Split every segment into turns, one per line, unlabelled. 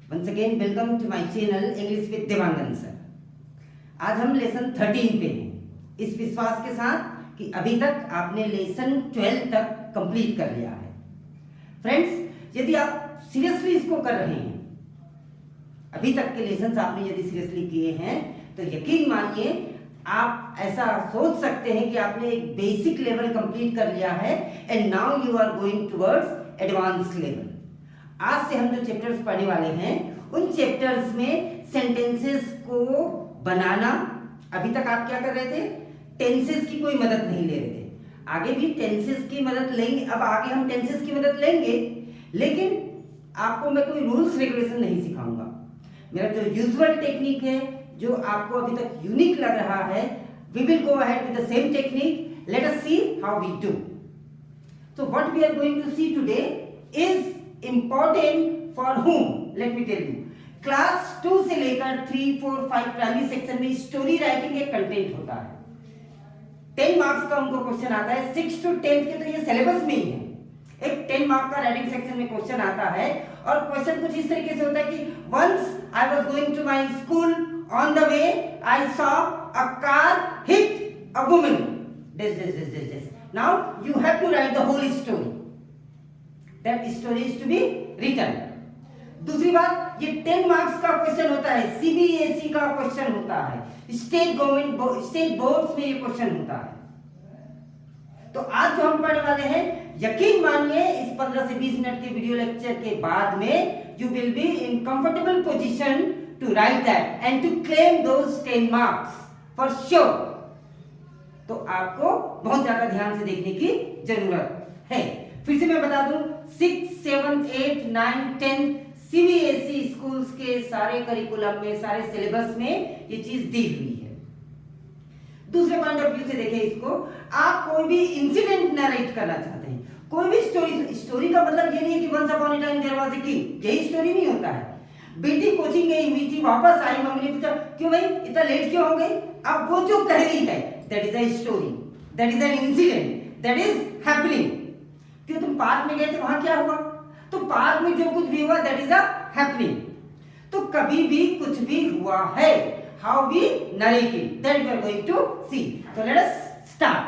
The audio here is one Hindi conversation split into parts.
Once again welcome to my channel English with Dewangan sir. आज हम लेसन 13 पे हैं, इस विश्वास के साथ कि अभी तक आपने लेसन 12 तक कंप्लीट कर लिया है। फ्रेंड्स, यदि आप सीरियसली इसको कर रहे हैं, अभी तक के लेसन आपने यदि सीरियसली किए हैं, तो यकीन मानिए आप ऐसा सोच सकते हैं कि आपने एक बेसिक लेवल कंप्लीट कर लिया है and now you are going towards advance level. आज से हम जो चैप्टर्स पढ़ने वाले हैं, उन चैप्टर्स में सेंटेंसेस को बनाना, अभी तक आप क्या कर रहे थे, टेंसेस की कोई मदद नहीं ले रहे थे, आगे भी टेंसेस की मदद लेंगे। अब आगे हम टेंसेस की मदद लेंगे, लेकिन आपको मैं कोई रूल्स रेगुलेशन नहीं सिखाऊंगा। मेरा जो यूजुअल टेक्निक है, जो आपको अभी तक यूनिक लग रहा है, we will go ahead with the same technique. Let us see how we do. So what we are going to see today is important for whom? Let me tell you. Class 2 से लेकर 3, 4, 5 प्राइमरी सेक्शन में स्टोरी राइटिंग एक कंटेंट होता है। 10 मार्क्स का उनको क्वेश्चन आता है। 6 to 10 के तो ये सिलेबस में ही है। एक 10 मार्क का राइटिंग सेक्शन में क्वेश्चन आता है, और क्वेश्चन कुछ इस तरीके से होता है कि once I was going to my school, on the way I saw a car hit a woman, this. Now you have to write the whole story. That story is to be written. दूसरी बात, ये 10 मार्क्स का क्वेश्चन होता है, सीबीएसई का क्वेश्चन होता है, स्टेट बोर्ड्स में ये क्वेश्चन होता है। तो आज जो हम पढ़ने वाले हैं, यकीन मानिए इस 15 से 20 मिनट के वीडियो लेक्चर के बाद में you will be in comfortable position to write that and to claim those 10 marks for sure. तो आपको बहुत ज्यादा ध्यान से देखने की जरूरत है। फिर से मैं बता दूं, 6, 7, 8, 9, 10 सीबीएसई स्कूल्स के सारे करिकुलम में, सारे सिलेबस में ये चीज दी हुई है। दूसरे पॉइंट ऑफ व्यू से देखें इसको, आप कोई भी इंसिडेंट नरेट करना चाहते हैं, कोई भी स्टोरी का मतलब ये नहीं है कि once upon a time there was a king, यही स्टोरी नहीं होता है। बेटी कोचिंग गई हुई थी, वापस आई, मम्मी ने पूछा क्यों भाई इतना लेट क्यों हो गई? अब वो जो कह रही है, that is a story, that is an incident, that is happening. क्यों तुम पार्क में गए थे, वहां क्या हुआ? तो पार्क में जो कुछ भी हुआ, दैट इज अ हैपनिंग। तो कभी भी कुछ भी हुआ है, how we narrate it, that we are going to see. So let us start.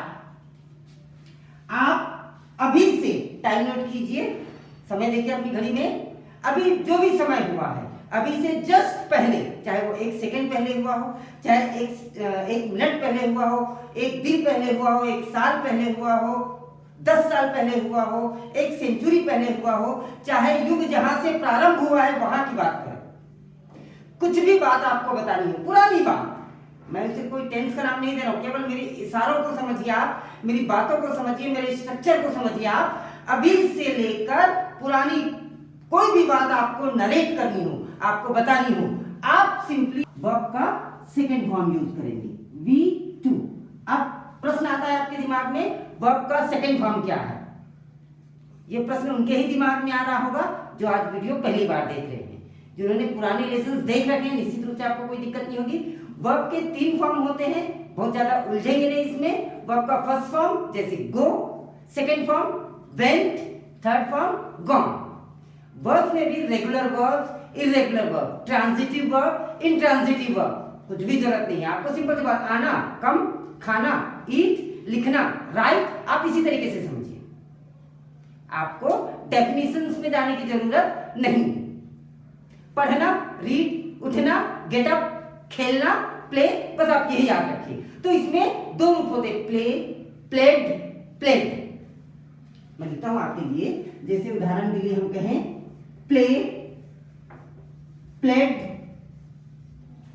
आप अभी से टाइम नोट कीजिए, समय देखिए अपनी घड़ी में। अभी जो भी समय हुआ है, अभी से जस्ट पहले, चाहे वो 1 सेकंड पहले हुआ हो, चाहे 1 मिनट पहले हुआ हो, 1 दिन पहले हुआ हो, 1 साल पहले हुआ हो, 10 साल पहले हुआ हो, 1 सेंचुरी पहले हुआ हो, चाहे युग जहां से प्रारंभ हुआ है वहां की बात करें, कुछ भी बात आपको बतानी है, पुरानी बात। मैं उसे कोई टेंस का नाम नहीं दे रहा हूं, केवल मेरे इशारों को समझिए आप, मेरी बातों को समझिए, मेरे स्ट्रक्चर को समझिए आप। अभी से लेकर पुरानी कोई भी बात आपको नरेट करनी हो, आपको बतानी हो, आप सिंपली वर्ब का सेकंड फॉर्म यूज करेंगे, V2। अब प्रश्न आता है आपके दिमाग में, वर्ब का सेकंड फॉर्म क्या है? ये प्रश्न उनके ही दिमाग में आ रहा होगा जो आज वीडियो पहली बार देख रहे हैं। जिन्होंने पुराने लेसन देख रखे हैं, निश्चित रूप से आपको कोई दिक्कत नहीं होगी। वर्ब के 3 फॉर्म होते हैं, बहुत ज्यादा उलझेंगे नहीं इसमें। वर्ब का फर्स्ट फॉर्म जैसे go, second form went, third form gone. Verb में भी regular verb, irregular verb, transitive verb, intransitive verb, कुछ भी जरूरत नहीं है आपको। सिंपल सी बात, आना, कम, खाना, ईट, लिखना, राइट, आप इसी तरीके से समझिए। आपको डेफिनेशंस में जाने की जरूरत नहीं। पढ़ना, रीड, उठना, गेट अप, खेलना, प्ले, बस आप यही याद रखिए। तो इसमें 2 रूप होते, प्ले, प्लेड, प्लेड। मैं लिखता हूं आपके लिए, जैसे उदाहरण के लिए हम कहें प्ले, प्लेड,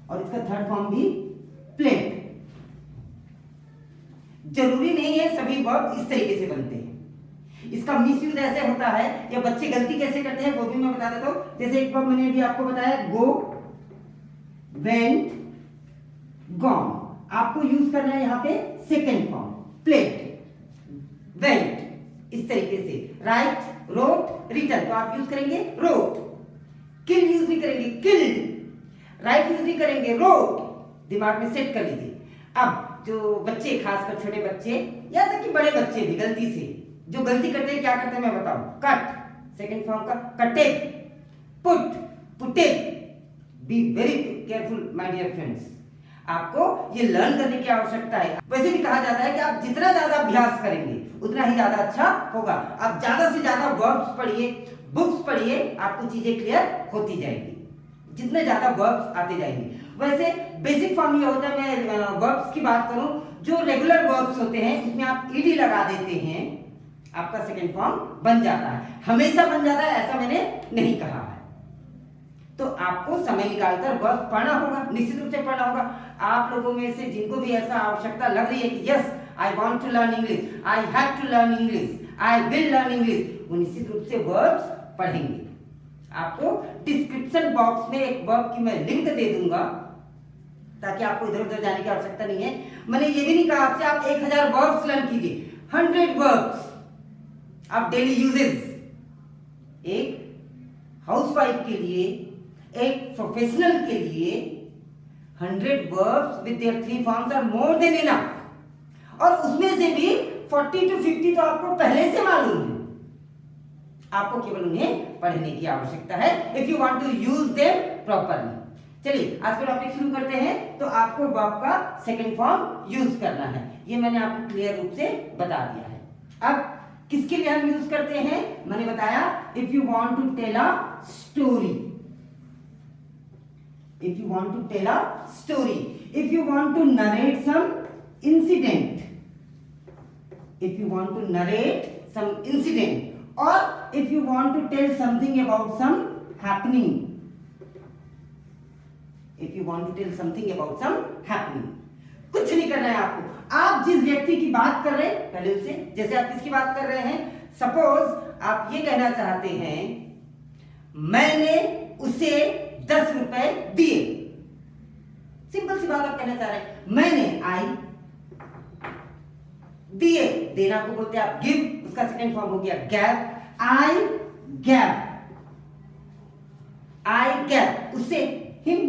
और इसका थर्ड फॉर्म भी प्लेड। जरूरी नहीं है सभी वर्ब इस तरीके से बनते हैं, इसका मिसयूज ऐसे होता है, या बच्चे गलती कैसे करते हैं वो भी मैं बता देता हूं। जैसे एक वर्ब मैंने अभी आपको बताया, गो, वेंट, गॉन। आपको यूज करना है यहां पे सेकंड फॉर्म, प्लेड, वेंट, इस तरीके से। राइट, रोट, रिटन, तो आप यूज करेंगे रोट। किल यूज नहीं करेंगे, किल्ड। राइट यूज नहीं करेंगे, रोट। दिमाग में सेट कर लीजिए। अब जो बच्चे, खासकर छोटे बच्चे, या तक कि बड़े बच्चे भी गलती से जो गलती करते हैं, क्या करते हैं मैं बताऊं, कट, सेकंड फॉर्म का कटेड, पुट, पुटेल, be very careful my dear friends, आपको ये लर्न करने की आवश्यकता है। वैसे भी कहा जाता है कि आप जितना ज्यादा अभ्यास करेंगे उतना ही ज्यादा अच्छा होगा। आप ज्यादा से ज्यादा वर्ब्स पढ़िए, बुक्स पढ़िए, आपको चीजें क्लियर होती जाएंगी, जितने ज्यादा वर्ब्स आते जाएंगे। वैसे बेसिक फॉर्म ये होता है, मैं वर्ब्स की बात करूं, जो रेगुलर वर्ब्स होते हैं उसमें आप ईडी लगा देते हैं, आपका सेकंड फॉर्म बन जाता है। हमेशा बन जाता है ऐसा मैंने नहीं कहा है। तो आपको समय निकालकर वर्ब पढ़ना होगा, निश्चित रूप से पढ़ना होगा। आप लोगों में से जिनको भी ऐसा आवश्यकता लग रही है कि yes I want to learn English, I have to learn English, I will learn English, वो निश्चित रूप से वर्ब्स पढ़ेंगे। आपको डिस्क्रिप्शन बॉक्स में एक वर्ब की मैं लिंक दे दूंगा ताकि आपको इधर उधर जाने की आवश्यकता नहीं है। मैंने ये भी नहीं कहा आपसे आप 1000 वर्ब्स लर्न कीजिए, 100 वर्ब्स आप डेली यूजेस। एक हाउसवाइफ के लिए, एक प्रोफेशनल के लिए 100 verbs with their 3 forms are more than enough. और उसमें से भी 40 to 50 तो आपको पहले से मालूम है, आपको केवल उन्हें पढ़ने की आवश्यकता है if you want to use them properly. चलिए आज का टॉपिक शुरू करते हैं। तो आपको वर्ब का सेकंड फॉर्म यूज करना है, ये मैंने आपको क्लियर रूप से बता दिया है। अब किसके लिए हम यूज करते हैं, मैंने बताया if you want to tell a story, if you want to tell a story, if you want to narrate some incident, if you want to narrate some incident, or if you want to tell something about some happening, if you want to tell something about some happening, कुछ नहीं करना है आपको। आप जिस व्यक्ति की बात कर रहे हैं पहले उसे, जैसे आप किसकी बात कर रहे हैं, सपोज आप ये कहना चाहते हैं मैंने उसे 10 रुपए दिए, सिंपल सी बात आप कहना चाह रहे हैं। मैंने आई, दिए, देना को बोलते हैं आप गिव, उसका सेकंड फॉर्म हो गया गैव। आई गैव, आई गैव उसे हिम,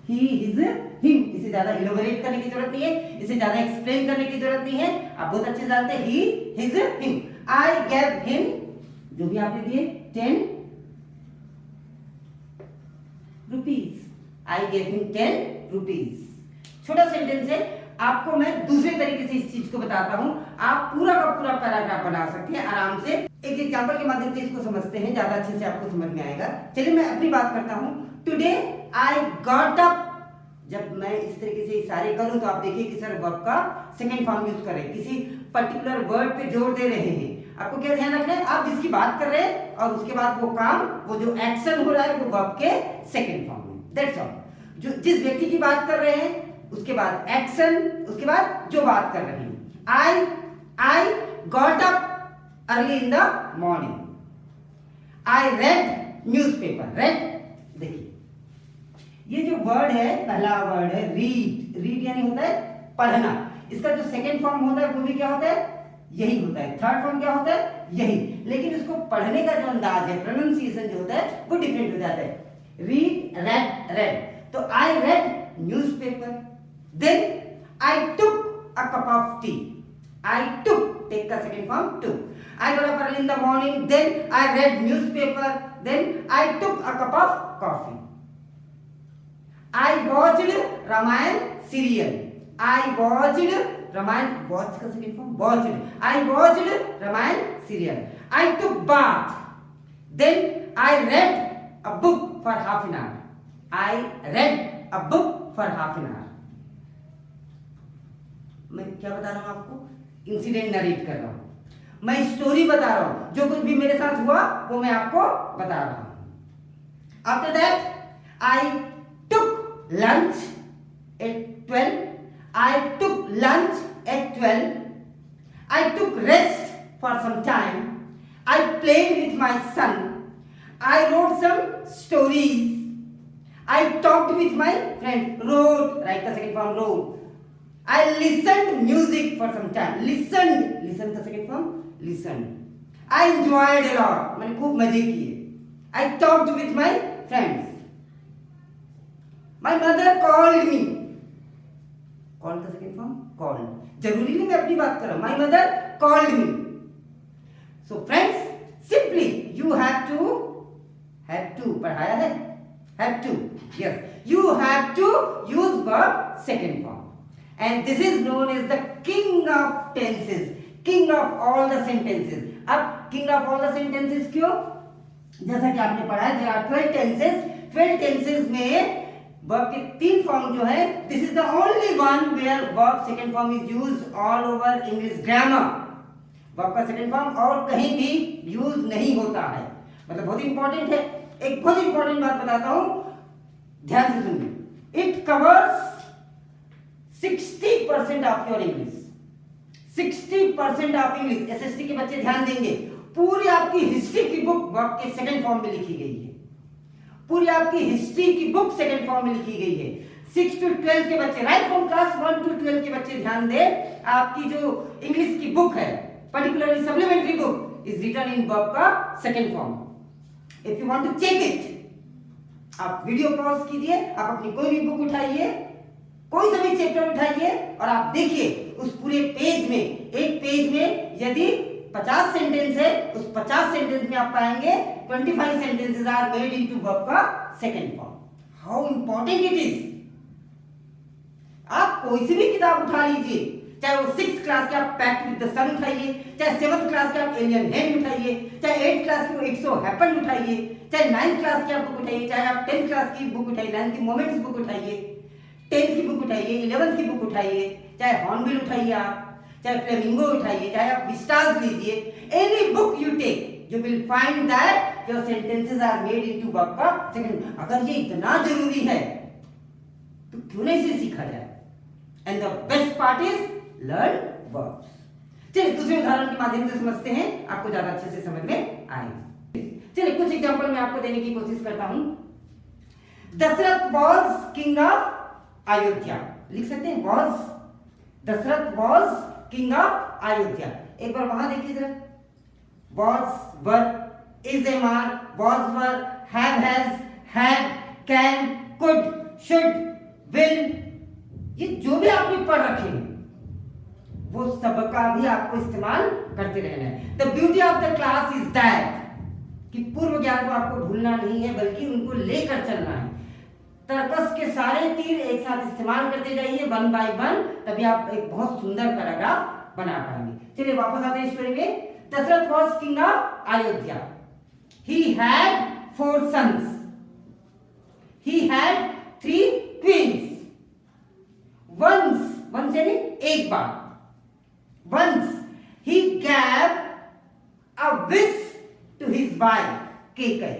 ही हिज हिम। इसे ज्यादा इलोबरेट करने की जरूरत नहीं है, इसे ज्यादा एक्सप्लेन करने की जरूरत नहीं है, आप बहुत अच्छे जानते हैं ही हिज हिम। आई गैव हिम, जो भी आपने दिए 10 rupees, I gave him 10 rupees. छोटा सेंटेंस है, आपको मैं दूसरे तरीके से इस चीज को बताता हूं, आप पूरा का पूरा पैराग्राफ बना सकते हैं आराम से। एक एग्जांपल के माध्यम से इसको समझते हैं, ज्यादा अच्छे से आपको समझ में आएगा। चलिए मैं अपनी बात करता हूं। टुडे आई गॉट अप, जब मैं इस तरीके से इशारे करूं तो आप देखिए कि सर वर्ब का सेकंड फॉर्म यूज करें, किसी पर्टिकुलर वर्ड पे जोर दे रहे हैं। आपको क्या ध्यान रखना है, आप जिसकी बात कर रहे हैं और उसके बाद वो काम, वो जो एक्शन हो रहा है वो वर्ब के सेकंड फॉर्म में, दैट्स ऑल। जो जिस व्यक्ति की बात कर रहे हैं उसके बाद एक्शन, उसके बाद जो बात कर रहे हैं। आई got up early in the morning, I read newspaper. Red, देखिए ये जो वर्ड है, पहला वर्ड है रीड, रीड यानी होता है पढ़ना। इसका जो सेकंड फॉर्म होता है वो भी क्या होता है, यही होता है। थर्ड फॉर्म क्या होता है, यही, लेकिन इसको पढ़ने का जो अंदाज है, प्रोनाउंसिएशन जो होता है वो डिफरेंट हो जाता है। Read, read, read. तो I read newspaper, then I took a cup of tea. I took, take का second form took. I got up early in the morning, then I read newspaper, then I took a cup of coffee. I watched Ramayan serial, I watched Ramayan, watch का second form watched. I watched Ramayan serial. I took bath, then I read a book for half an our. I read a book for half an hour. मैं क्या बता रहा हूं आपको, इंसिडेंट नरेट कर रहा हूं, मैं स्टोरी बता रहा हूं, जो कुछ भी मेरे साथ हुआ वो मैं आपको बता रहा हूं। After that I took lunch at 12. I took lunch at 12. I took rest for some time. I played with my son. I wrote some stories. I talked with my friend. Wrote, write the second form, wrote. I listened music for some time. Listened, listen the second form, listened. I enjoyed a lot. मैंने खूब मजे किए. I talked with my friends. My mother called me. Called का सेकंड फॉर्म called. जरूरी नहीं मैं अपनी बात कर रहा हूं. My mother called me. So friends, simply you have to पढ़ाया है, have to. Yes, you have to use verb second form. And this is known as the king of tenses, king of all the sentences. अब king of all the sentences क्यों? जैसा कि आपने पढ़ा है, there are 12 tenses. 12 tenses में verb के 3 फॉर्म जो है, this is the only one where verb second form is used all over English grammar. verb का second form और कहीं भी यूज नहीं होता है, मतलब बहुत इंपॉर्टेंट है। एक बहुत इंपॉर्टेंट बात बताता हूं, ध्यान से सुनिए। It covers 60% of your English, 60% of English. SST के बच्चे ध्यान देंगे, पूरी आपकी हिस्ट्री की बुक वर्ब के सेकंड फॉर्म में लिखी गई है, पूरी आपकी हिस्ट्री की बुक सेकंड फॉर्म में लिखी गई है। 6 to 12 के बच्चे, राइट फ्रॉम क्लास 1 to 12 के बच्चे ध्यान दें, आपकी जो इंग्लिश की बुक है, particularly supplementary book, is written in verb का second form. If you want to check it, आप वीडियो पॉज कीजिए, आप अपनी कोई भी बुक उठाइए, कोई सा भी चैप्टर उठाइए और आप देखिए उस पूरे पेज में, एक पेज में यदि 50 सेंटेंस है, उस 50 सेंटेंस में आप पाएंगे 25 sentences are made into verb का second form. How important it is. आप कोई सी भी किताब उठा लीजिए, चाहे वो 6th क्लास के आप पैक्ट विद द सन उठाइए, चाहे 7th क्लास के आप एलियन हैंड उठाइए, चाहे 8th क्लास की इट्स सो हैपेंड उठाइए, चाहे 9th क्लास की आप बुक उठाइए, चाहे आप 10th क्लास की बुक उठाइए, 9th की मोमेंट्स बुक उठाइए, 10th की बुक उठाइए, 11th की बुक उठाइए, चाहे हॉर्नबिल उठाइए आप, चाहे फ्लेमिंगो उठाइए, चाहे आप विस्टास लीजिए, any book you take, you will find that your sentences are made into verb का सेकंड। अगर ये इतना जरूरी है तो क्यों नहीं इसे सीखा जाए? And the best part is learn verbs. चलिए दूसरे उदाहरण के माध्यम से समझते हैं, आपको ज्यादा अच्छे से समझ में आएगा। चलिए कुछ एग्जांपल मैं आपको देने की कोशिश करता हूं। Dasharath was king of Ayodhya, लिख सकते हैं was, Dasharath was king of Ayodhya. एक बार वहां देखिए जरा, was were, is am are, was were, have has, had, can, could, should, will, ये जो भी आपने पढ़ रखे हैं वो सबका भी आपको इस्तेमाल करते रहना है। The beauty of the class is that कि पूर्व ज्ञान को आपको भूलना नहीं है, बल्कि उनको लेकर चलना है। तर्कस के सारे तीर एक साथ इस्तेमाल करते जाइए वन बाय वन, तभी आप एक बहुत सुंदर पैराग्राफ बना पाएंगे। चलिए वापस आते हैं स्टोरी में। Dasharath was king of Ayodhya. He had 4 sons. He had 3 queens. Once यानी एक बार, once he gave a wish to his wife Kekai.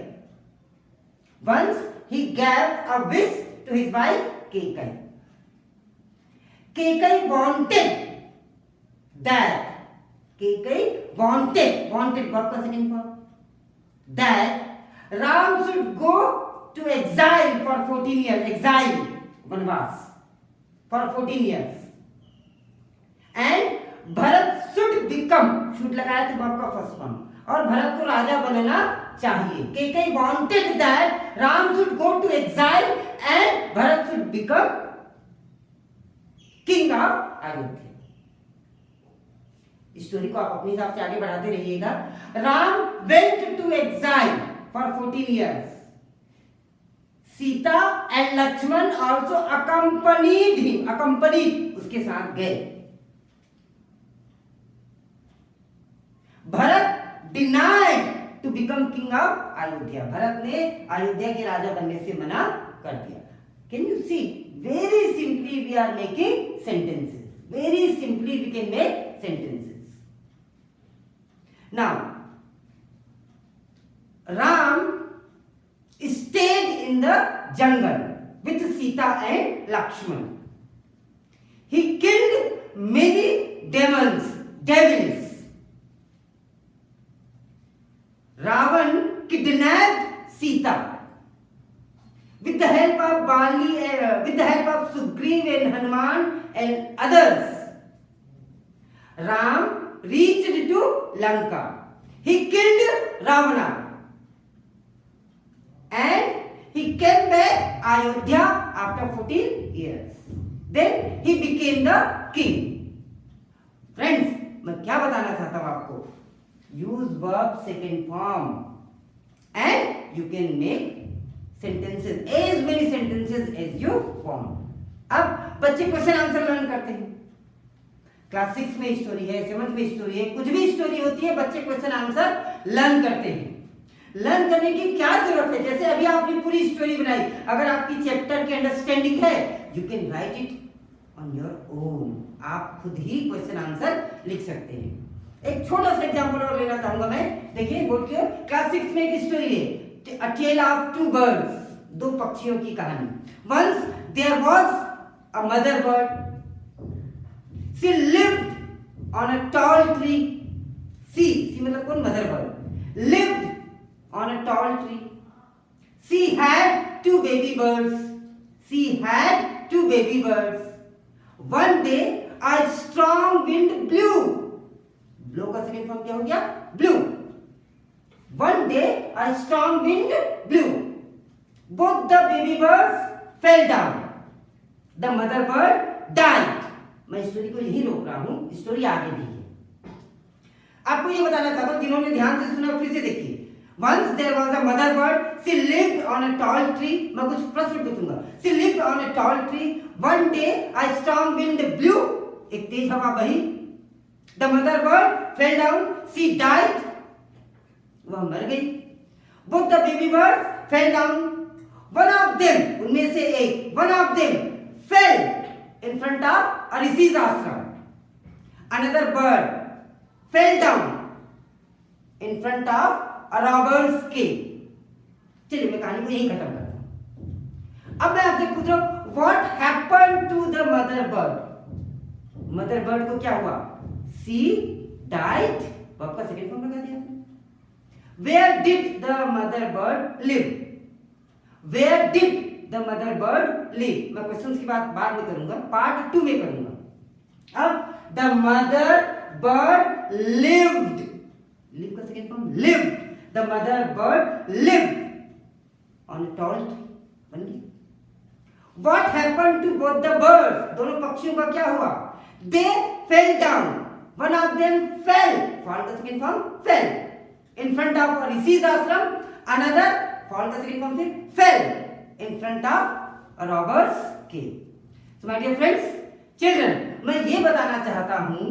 Once he gave a wish to his wife Kekai. Kekai wanted that. Kekai wanted verb का second form, that Ram should go to exile for 14 years, exile, वनवास for 14 years, and Bharat should become, should लगाया तो verb का first form, और भरत को राजा बनना चाहिए। Kekai wanted that Ram should go to exile and Bharat should become king of Ayodhya। Story को आप अपने हिसाब से आगे बढ़ाते रहिएगा। Ram went to exile for 14 years. Sita and Lakshman also accompanied him, accompanied, उसके साथ गए। Bharat denied to become king of Ayodhya. Bharat ने अयोध्या के राजा बनने से मना कर दिया। Can you see? Very simply we are making sentences. Very simply we can make sentences. Now, Ram stayed in the jungle with Sita and Lakshman. He killed many devils. Ravan kidnapped Sita with the help of Bali, with the help of Sugriv and Hanuman and others. Ram reached to Lanka. He killed Ravana and he came back Ayodhya after 14 years. Then he became the king. Friends, मैं क्या बताना चाहता हूं आपको? Use verb second form and you can make sentences, as many sentences as you want. अब बच्चे क्वेश्चन आंसर लर्न करते हैं। क्लास 6 में स्टोरी है, 7th में स्टोरी है, कुछ भी स्टोरी होती है, बच्चे क्वेश्चन आंसर लर्न करते हैं। लर्न करने की क्या जरूरत है? जैसे अभी आपने पूरी स्टोरी बनाई, अगर आपकी चैप्टर की अंडरस्टैंडिंग है, you can write it on your own. आप खुद ही क्वेश्चन आंसर लिख सकते हैं। एक छोटा सा एग्जांपल और लेना चाहूंगा मैं। देखिए बोर्ड की क्लास 6 में एक स्टोरी है, a tale of two birds, दो पक्षियों की कहानी। Once there was a mother bird, she lived on a tall tree. सी मतलब कौन? Mother bird lived on a tall tree. She had two baby birds. She had two baby birds. One day a strong wind blew. Blow का सेकेंड फॉर्म क्या हो गया? Blew. One day a strong wind blew. Both the baby birds fell down. The mother bird died. मैं स्टोरी को यही रोक रहा हूं, स्टोरी आगे भी है। आपको ये बताना चाहता हूं, जिन्होंने ध्यान से सुना फिर से देखिए। Once there was a mother bird. She lived on a tall tree. मैं कुछ प्रश्न पूछूंगा। She lived on a tall tree. One day a strong wind blew. एक तेज हवा बही। The mother bird fell down. She died. वह मर गई। Both the baby birds fell down. One of them, उनमें से एक, one of them fell in front of a rishis ashram. Another bird fell down in front of robbers के। चलिए मैं कहानी को यही खत्म करता हूं। अब मैं आपसे पूछ रहा हूं, what happened to the mother bird? Mother bird को क्या हुआ? She died. आपका सेकंड फॉर्म लगा दिया आपने। Where did the mother bird live? Where did the mother bird live? मैं क्वेश्चंस की बात बाद में करूंगा, पार्ट 2 में करूंगा। अब the mother bird lived, live का second form lived. The mother bird lived on a tall tree. बन गई। What happened to both the birds? दोनों पक्षियों का क्या हुआ? They fell down. One of them fell. Fall का second form fell in front of a rishis ashram. Another fall का second form फिर fell in front of a robber's cave. So my dear friends, children, मैं ये बताना चाहता हूँ,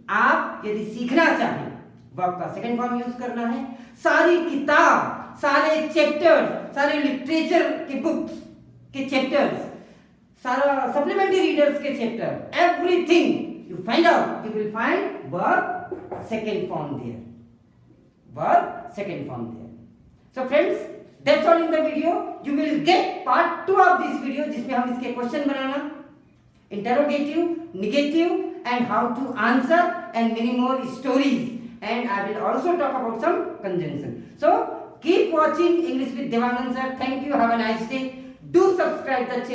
आप यदि सीखना चाहें वर्ब का सेकंड फॉर्म यूज करना है। सारी किताब, सारे चैप्टर्स, सारे लिटरेचर के बुक्स के चैप्टर्स, सारा सप्लीमेंट्री रीडर्स के chapter, everything you find out, you will find verb second form there, verb second form there. So friends, that's all in the video. You will get part 2 of this video, जिसमें हम इसके क्वेश्चन बनाना, interrogative, negative and how to answer and many more stories, and I will also talk about some conjunction. So keep watching English with Devanand sir. Thank you. Have a nice day. Do subscribe the channel.